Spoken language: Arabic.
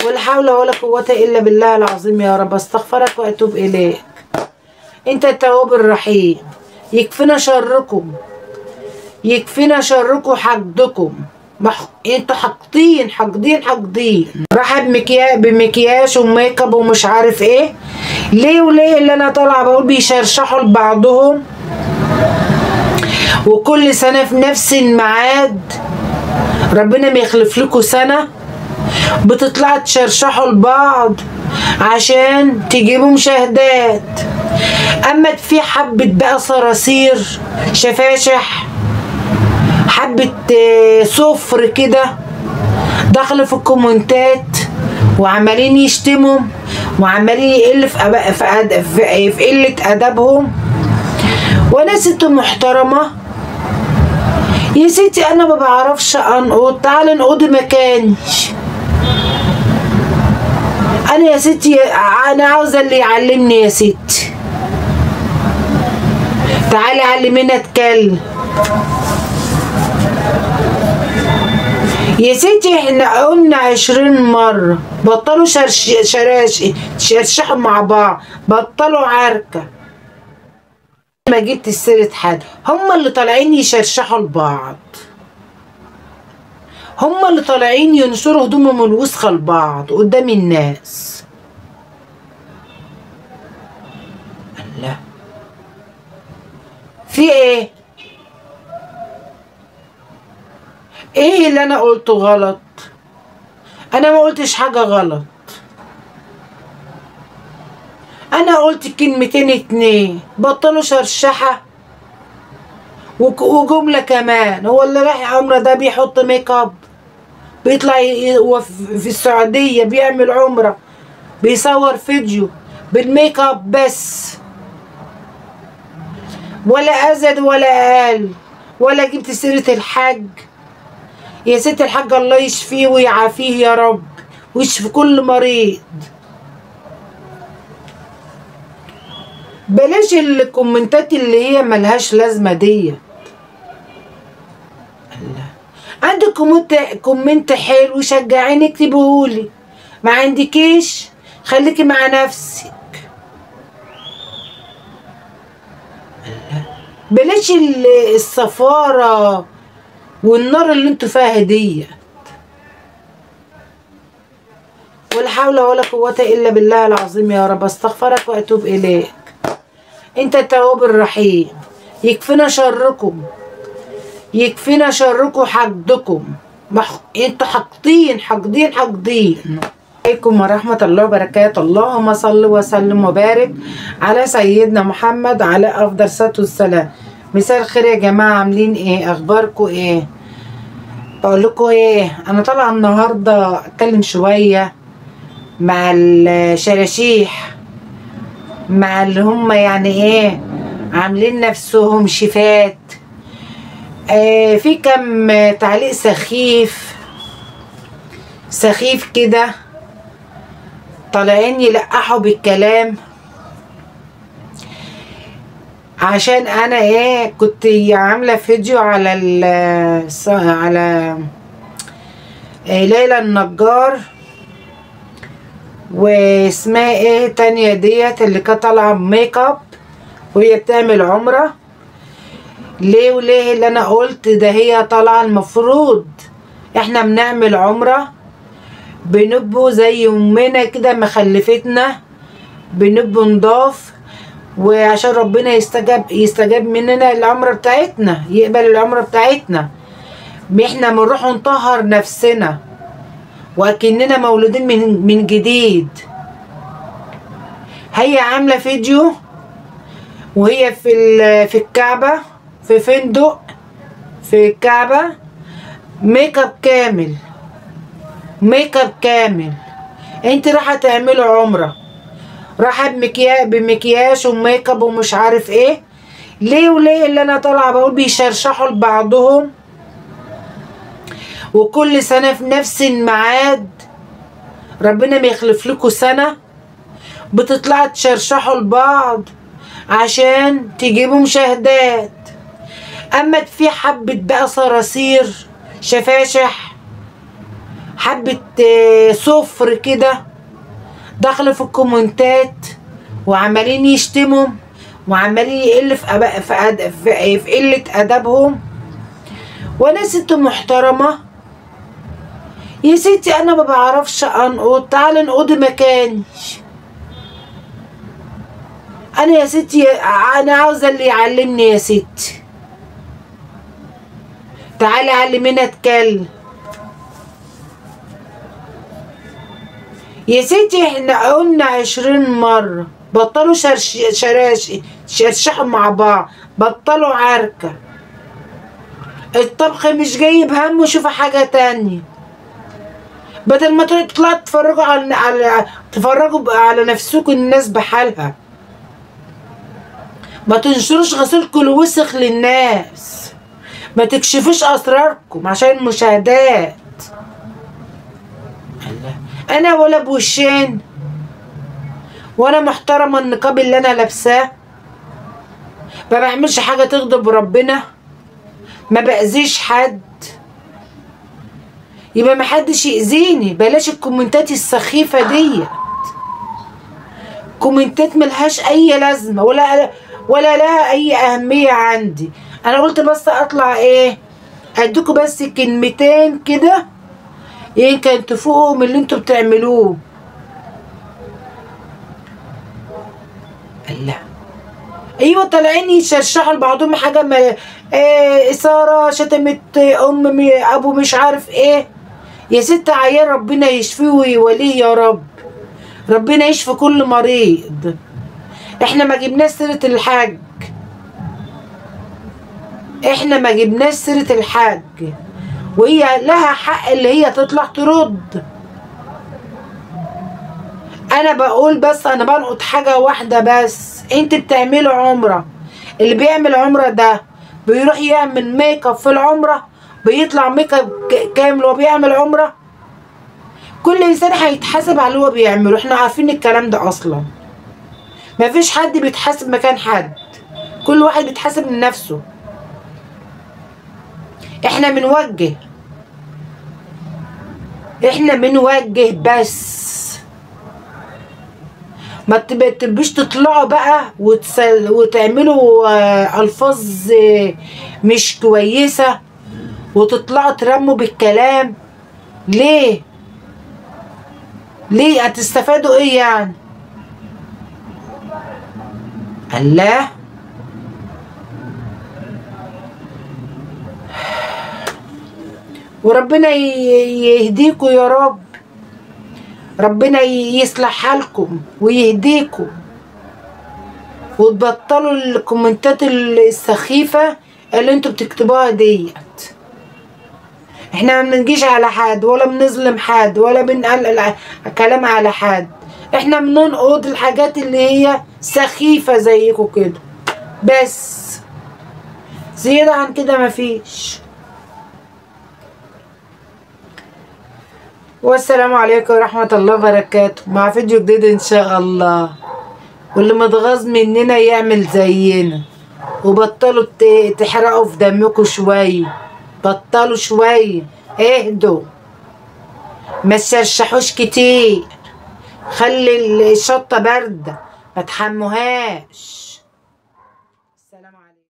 ولا حول ولا قوة إلا بالله العظيم يا رب. استغفرك وأتوب إليك. أنت التواب الرحيم. يكفينا شركم، يكفينا شركم حقدكم. انتوا حاقدين حاقدين حاقدين. راح بمكياج وميك اب ومش عارف ايه. ليه وليه اللي انا طالعه بقول بيشرشحوا لبعضهم، وكل سنه في نفس الميعاد ربنا ما يخلف لكم سنه بتطلعوا تشرشحوا لبعض عشان تجيبوا مشاهدات. اما في حبه بقى صراصير شفاشح، حبة صفر كده داخله في الكومنتات وعمالين يشتموا وعمالين يقل في قلة أدبهم. وأنا ست محترمة يا ستي، أنا ما بعرفش أنقض. تعالي انقضي مكاني. أنا يا ستي أنا عاوزة اللي يعلمني يا ستي. تعالي علميني أتكلم يا ستي. احنا قلنا 20 مرة بطلوا شرشحوا مع بعض، بطلوا عركة. ما جبت سيرة حد، هما اللي طالعين يشرشحوا لبعض، هما اللي طالعين ينشروا هدومهم الوسخة لبعض قدام الناس. الله، في ايه؟ ايه اللي انا قلته غلط؟ انا ما قلتش حاجة غلط. انا قلت كلمتين اتنين، بطلوا شرشحة وجملة كمان. هو اللي رايح عمرة ده بيحط ميك اب، بيطلع في السعودية بيعمل عمرة بيصور فيديو بالميك اب بس، ولا ازيد ولا اقل. ولا جبت سيرة الحاج يا ست الحاج، الله يشفيه ويعافيه يا رب ويشفي كل مريض. بلاش الكومنتات اللي هي ملهاش لازمه دي. عندك كومنت حلو شجعيني اكتبهولي، ما عندكيش خليكي مع نفسك. بلاش الصفاره والنار اللي انتوا فيها دي. ولا حول ولا قوة إلا بالله العظيم يا رب. استغفرك وأتوب إليك. أنت التواب الرحيم. يكفينا شركم، يكفينا شركم حقدكم. انتوا حاقدين حاقدين حاقدين. عليكم ورحمة الله وبركاته. اللهم صل وسلم وبارك على سيدنا محمد على أفضل الصلاة والسلام. مساء الخير يا جماعة، عاملين ايه؟ اخباركم ايه؟ بقول لكم ايه، انا طالعه النهارده اتكلم شويه مع الشراشيح، مع اللي هم يعني ايه عاملين نفسهم شيفات. في كم تعليق سخيف كده طالعين يلقحوا بالكلام. عشان انا ايه كنت عامله فيديو على ليلى النجار، واسمها ايه تانية ديت اللي كانت طالعه بميك اب وهي بتعمل عمره. ليه وليه اللي انا قلت ده؟ هي طالعه المفروض احنا بنعمل عمره بنبقوا زي امنا كده مخلفتنا، بنبقوا نضاف، وعشان ربنا يستجاب مننا العمره بتاعتنا، يقبل العمره بتاعتنا. احنا بنروح نطهر نفسنا وكأننا مولودين من جديد. هي عامله فيديو وهي في الكعبه، في فندق في الكعبه، ميك اب كامل، ميك اب كامل. انت رايحه تعملوا عمره، رايحه بمكياج وميك اب ومش عارف ايه. ليه وليه اللي انا طالعه بقول بيشرشحوا لبعضهم، وكل سنه في نفس الميعاد ربنا ما يخلف لكم سنه بتطلعوا تشرشحوا لبعض عشان تجيبوا مشاهدات. اما في حبه بقى صراصير شفاشح، حبة صفر كده دخلوا في الكومنتات وعمالين يشتموا وعمالين يقل في قلة أدبهم. وأنا ست محترمة يا ستي، أنا ما بعرفش أنقض، تعالي انقضي مكاني. أنا يا ستي أنا عاوزة اللي يعلمني يا ستي، تعالي علميني أتكلم يا ستي. احنا قلنا 20 مرة بطلوا شرشحوا مع بعض، بطلوا عركة. الطبخ مش جايب هم، وشوفوا حاجة تانية بدل ما تطلعوا تفرجوا على نفسكم الناس بحالها. ما تنشروش غسيلكم الوسخ للناس، ما تكشفوش اسراركم عشان المشاهدات. انا ولا بوشين، وانا محترمه النقاب اللي انا لابساه، ما بعملش حاجه تغضب ربنا، ما باذيش حد، يبقى ما حدش يأذيني. بلاش الكومنتات السخيفه ديت، كومنتات ملهاش اي لازمه ولا لها اي اهميه عندي. انا قلت بس اطلع اديكوا بس كلمتين كده يمكن تفوقوا من اللي انتوا بتعملوه. الله، ايوه طالعين يشرشحوا لبعضهم حاجه ما ساره شتمت ابو مش عارف ايه. يا ست عيال ربنا يشفيه ويوليه يا رب، ربنا يشفي كل مريض. احنا ما جبناش سيره الحاج، احنا ما جبناش سيره الحاج، وهي لها حق اللي هي تطلع ترد. انا بقول بس انا بنقط حاجه واحده بس، انت بتعملوا عمره، اللي بيعمل عمره ده بيروح يعمل ميك اب في العمره، بيطلع ميك اب كامل وبيعمل عمره. كل انسان هيتحاسب على اللي هو بيعمله، احنا عارفين الكلام ده اصلا. مفيش حد بيتحاسب مكان حد، كل واحد بيتحاسب لنفسه. احنا بنوجه بس، ما تبقوش تطلعوا بقى وتعملوا الفاظ مش كويسه وتطلعوا ترموا بالكلام. ليه هتستفادوا ايه يعني؟ الله، وربنا يهديكوا يا رب، ربنا يصلح حالكم ويهديكم وتبطلوا الكومنتات السخيفة اللي انتوا بتكتبوها ديت. احنا ما بنجيش على حد ولا بنظلم حد ولا بنقل كلام على حد، احنا بننقض الحاجات اللي هي سخيفة زيكم كده بس، زيادة عن كده مفيش. والسلام عليكم ورحمة الله وبركاته، مع فيديو جديد ان شاء الله. واللي متغاظ مننا يعمل زينا، وبطلوا تحرقوا في دمكم شوية، بطلوا شوية، اهدوا، ما تشرشحوش كتير، خلي الشطة باردة ما تحموهاش.